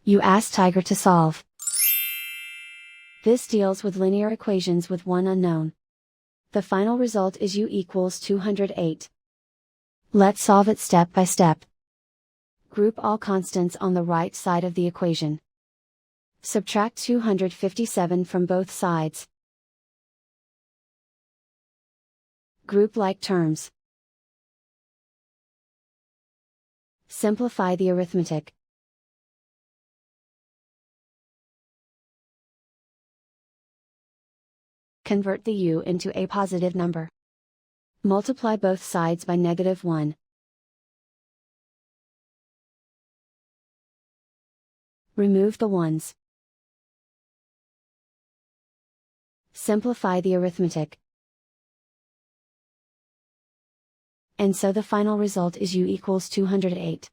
You ask Tiger to solve. This deals with linear equations with one unknown. The final result is u equals 208. Let's solve it step by step. Group all constants on the right side of the equation. Subtract 257 from both sides. Group like terms. Simplify the arithmetic. Convert the u into a positive number. Multiply both sides by -1. Remove the ones. Simplify the arithmetic. And so the final result is u equals 208.